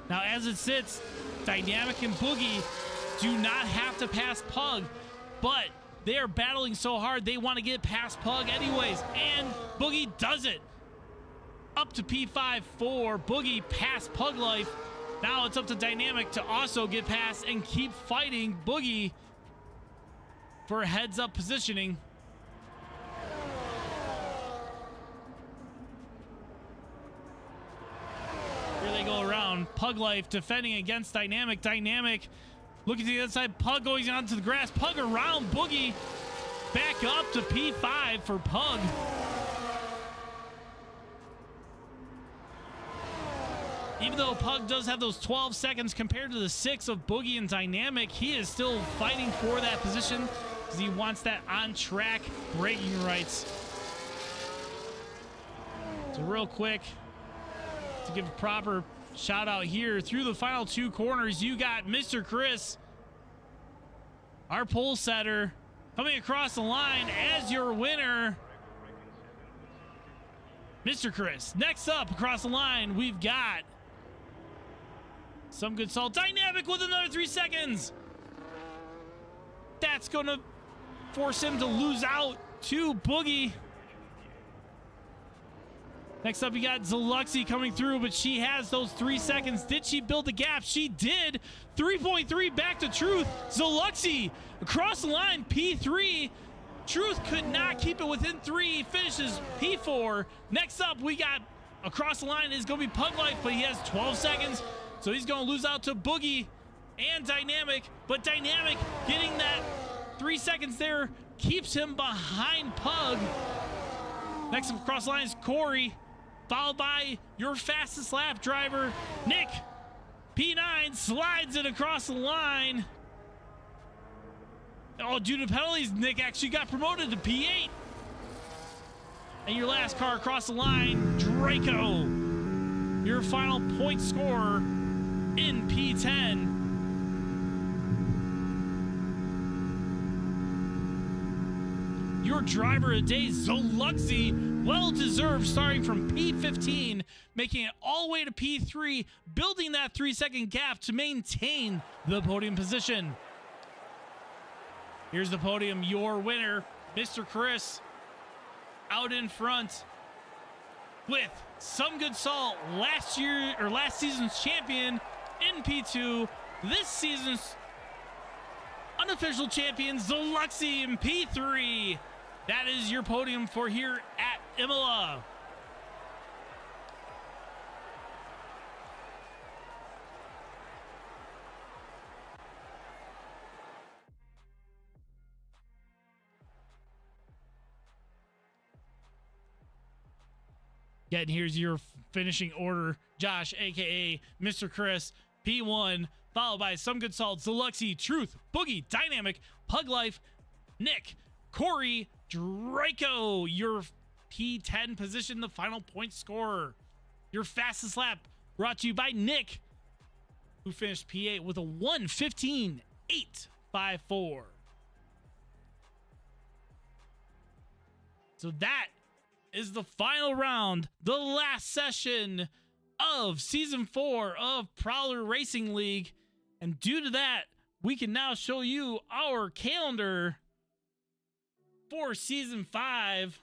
Now, as it sits, Dynamic and Boogie do not have to pass Pug, but they are battling so hard they want to get past Pug anyways, and Boogie does it. Up to P5 for Boogie past Pug Life. Now it's up to Dynamic to also get past and keep fighting Boogie for heads-up positioning. Here they go around. Pug Life defending against Dynamic. Dynamic looking to the other side. Pug going onto the grass. Pug around Boogie. Back up to P5 for Pug. Even though Pug does have those 12 seconds compared to the 6 of Boogie and Dynamic, he is still fighting for that position. because he wants that on-track braking rights. So real quick, to give a proper shout out here, through the final 2 corners, you got Mr. Chris, our pole setter, coming across the line as your winner. Mr. Chris. Next up across the line, we've got Some Good Salt Dynamic with another 3 seconds. That's going to force him to lose out to Boogie. Next up, you got Zaluxy coming through, but she has those 3 seconds. Did she build the gap? She did. 3.3 back to Truth. Zaluxy across the line, P3. Truth could not keep it within 3. Finishes P4. Next up, we got across the line is going to be Pug Life, but he has 12 seconds. So he's going to lose out to Boogie and Dynamic. But Dynamic getting that 3 seconds there keeps him behind Pug. Next up across the line is Corey, followed by your fastest lap driver, Nick. P9 slides it across the line. Oh, due to penalties, Nick actually got promoted to P8. And your last car across the line, Draco, your final point scorer in P10. Your driver of the day, Zaluxy, well-deserved, starting from P15, making it all the way to P3, building that 3-second gap to maintain the podium position. Here's the podium, your winner, Mr. Chris, out in front with Some Good Salt, last season's champion in P2, this season's unofficial champion, Zaluxy, in P3. That is your podium for here at Imola. Again, here's your finishing order. Josh, a.k.a. Mr. Chris, P1, followed by Some Good Salt, Zaluxy, Truth, Boogie, Dynamic, Pug Life, Nick, Corey, Draco, your P10 position, the final point scorer. Your fastest lap brought to you by Nick, who finished P8 with a 1:15.854. So that is the final round, the last session of Season 4 of Prowler Racing League. And due to that, we can now show you our calendar for Season 5.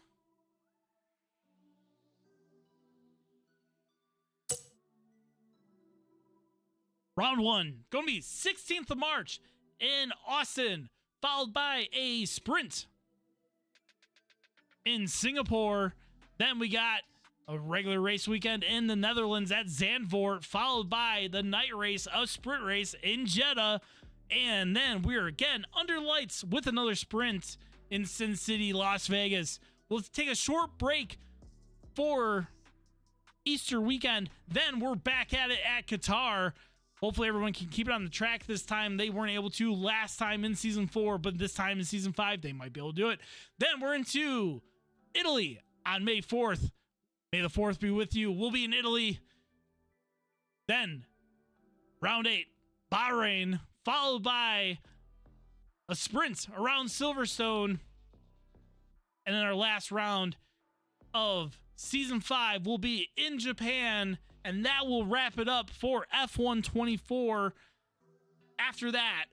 Round 1, going to be 16th of March in Austin, followed by a sprint in Singapore. Then we got a regular race weekend in the Netherlands at Zandvoort, followed by the night race, a sprint race in Jeddah. And then we're again under lights with another sprint in Sin City, Las Vegas. We'll take a short break for Easter weekend. Then we're back at it at Qatar. Hopefully everyone can keep it on the track this time. They weren't able to last time in Season 4, but this time in Season 5, they might be able to do it. Then we're into Italy on May 4th. May the 4th be with you. We'll be in Italy. Then, round 8, Bahrain, followed by a sprint around Silverstone. And then our last round of Season 5 will be in Japan, and that will wrap it up for F1 24. After that,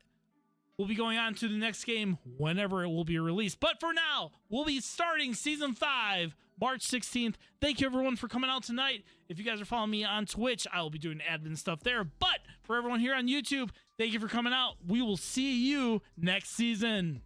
we'll be going on to the next game whenever it will be released. But for now, we'll be starting Season 5 March 16th. Thank you, everyone, for coming out tonight. If you guys are following me on Twitch, I will be doing admin stuff there. But for everyone here on YouTube, thank you for coming out. We will see you next season.